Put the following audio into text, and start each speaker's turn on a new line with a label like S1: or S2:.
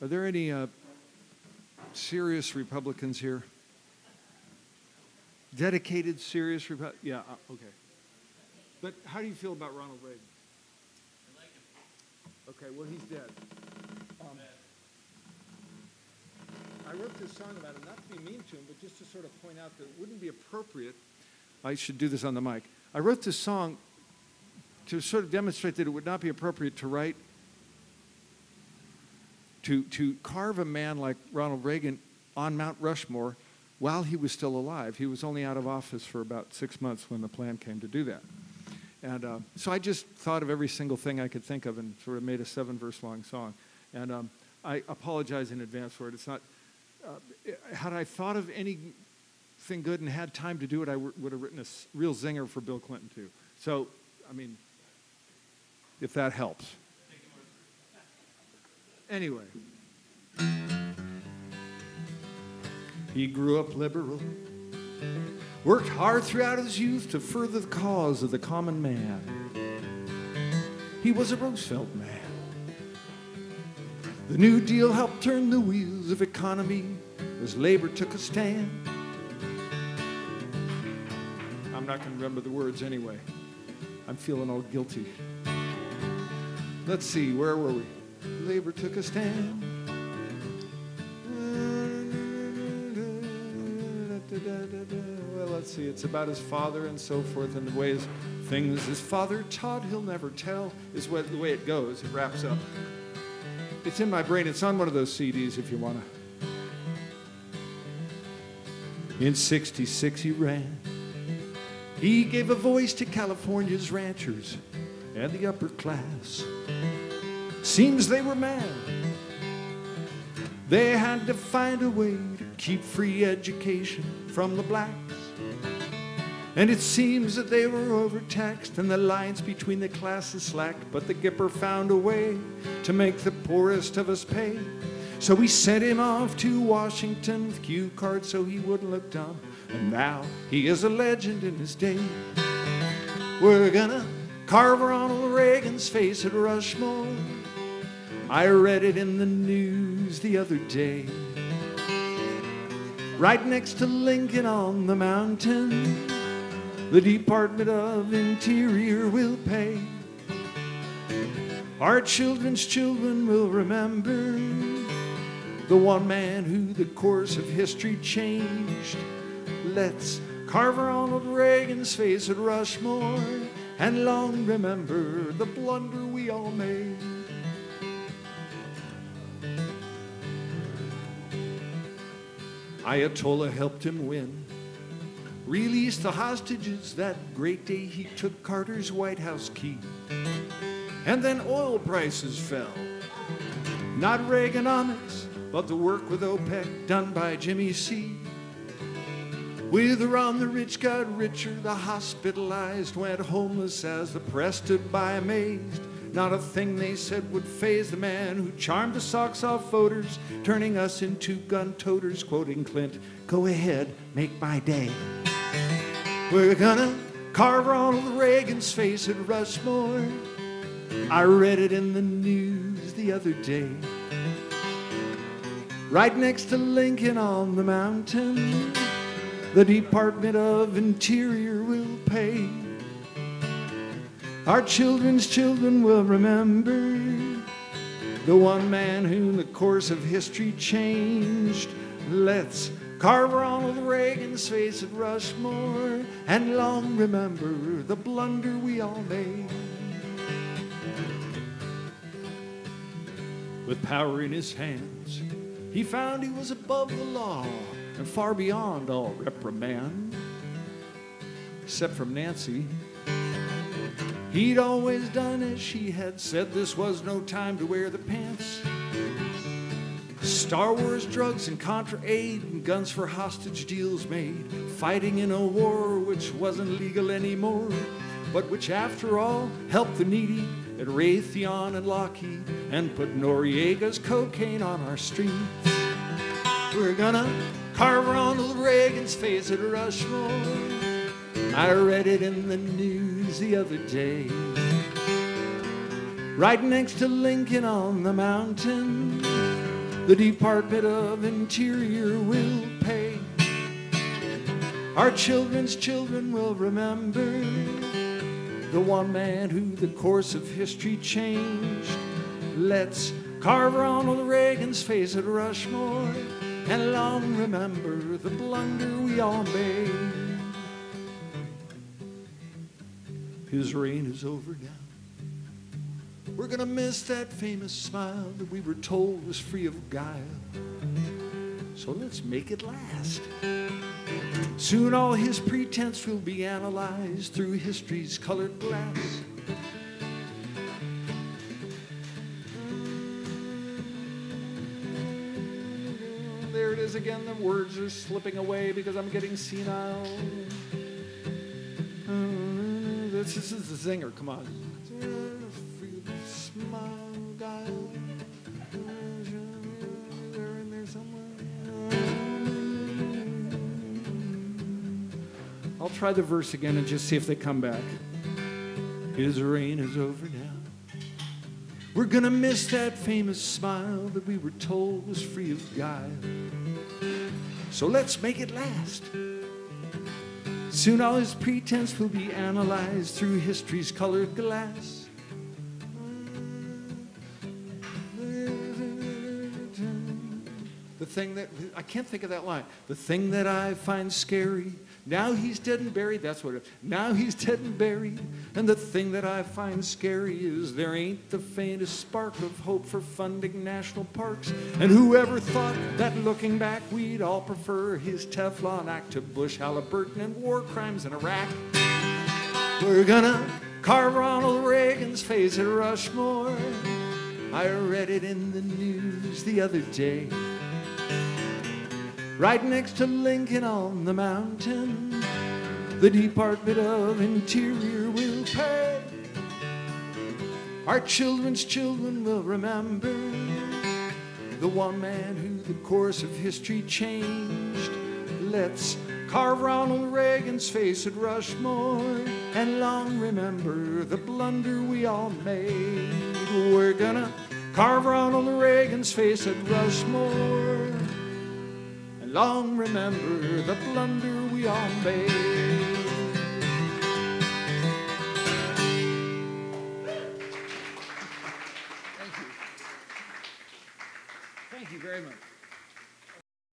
S1: Are there any serious Republicans here? Dedicated, serious Republicans? Yeah, okay. But how do you feel about Ronald Reagan?
S2: I like him.
S1: Okay, well, he's dead. I wrote this song about him, not to be mean to him, but just to sort of point out that it wouldn't be appropriate. I should do this on the mic. I wrote this song to sort of demonstrate that it would not be appropriate to write, to carve a man like Ronald Reagan on Mount Rushmore while he was still alive. He was only out of office for about 6 months when the plan came to do that. And so I just thought of every single thing I could think of and sort of made a 7-verse long song. And I apologize in advance for it. It's not, had I thought of anything good and had time to do it, I would have written a real zinger for Bill Clinton too. So, I mean, if that helps. Anyway. He grew up liberal, worked hard throughout his youth to further the cause of the common man. He was a Roosevelt man. The New Deal helped turn the wheels of economy as labor took a stand. I'm not going to remember the words anyway. I'm feeling all guilty. Let's see, where were we? Labor took a stand. Well, let's see, it's about his father and so forth, and the ways things his father taught he'll never tell is the way it goes. It wraps up. It's in my brain. It's on one of those CDs if you want to. In '66 he ran. He gave a voice to California's ranchers and the upper class. Seems they were mad. They had to find a way to keep free education from the blacks. And it seems that they were overtaxed and the lines between the classes slacked, but the Gipper found a way to make the poorest of us pay. So we sent him off to Washington with cue cards so he wouldn't look dumb. And now he is a legend in his day. We're gonna carve Ronald Reagan's face at Rushmore. I read it in the news the other day. Right next to Lincoln on the mountain, the Department of Interior will pay. Our children's children will remember the one man who the course of history changed. Let's carve Ronald Reagan's face at Rushmore and long remember the blunder we all made. Ayatollah helped him win, released the hostages that great day he took Carter's White House key. And then oil prices fell. Not Reaganomics, but the work with OPEC done by Jimmy C. With Iran, the rich got richer, the hospitalized went homeless as the press stood by amazed. Not a thing they said would faze the man who charmed the socks off voters, turning us into gun-toters, quoting Clint, "Go ahead, make my day." We're gonna carve Ronald Reagan's face at Rushmore. I read it in the news the other day. Right next to Lincoln on the mountain, the Department of Interior will pay. Our children's children will remember the one man who the course of history changed. Let's carve Ronald Reagan's face at Rushmore and long remember the blunder we all made. With power in his hands, he found he was above the law and far beyond all reprimand. Except from Nancy. He'd always done as she had said. This was no time to wear the pants. Star Wars, drugs, and Contra aid, and guns for hostage deals made. Fighting in a war which wasn't legal anymore, but which after all helped the needy at Raytheon and Lockheed and put Noriega's cocaine on our streets. We're gonna carve Ronald Reagan's face at Rushmore. I read it in the news the other day. Right next to Lincoln on the mountain, The Department of Interior will pay. Our children's children will remember the one man who the course of history changed. Let's carve Ronald Reagan's face at Rushmore and long remember the blunder we all made. His reign is over now. We're gonna miss that famous smile that we were told was free of guile. So let's make it last. Soon all his pretense will be analyzed through history's colored glass. There it is again, the words are slipping away because I'm getting senile. This is the zinger, come on. I'll try the verse again and just see if they come back. His reign is over now. We're gonna miss that famous smile that we were told was free of guile. So let's make it last. Soon all his pretense will be analyzed through history's colored glass. The thing that, I can't think of that line. The thing that I find scary, now he's dead and buried, that's what it is. Now he's dead and buried, and the thing that I find scary is there ain't the faintest spark of hope for funding national parks. And whoever thought that looking back we'd all prefer his Teflon act to Bush, Halliburton, and war crimes in Iraq. We're gonna carve Ronald Reagan's face at Rushmore. I read it in the news the other day. Right next to Lincoln on the mountain, the Department of Interior will pay. Our children's children will remember the one man who the course of history changed. Let's carve Ronald Reagan's face at Rushmore and long remember the blunder we all made. We're gonna carve Ronald Reagan's face at Rushmore. Long remember the blunder we all made.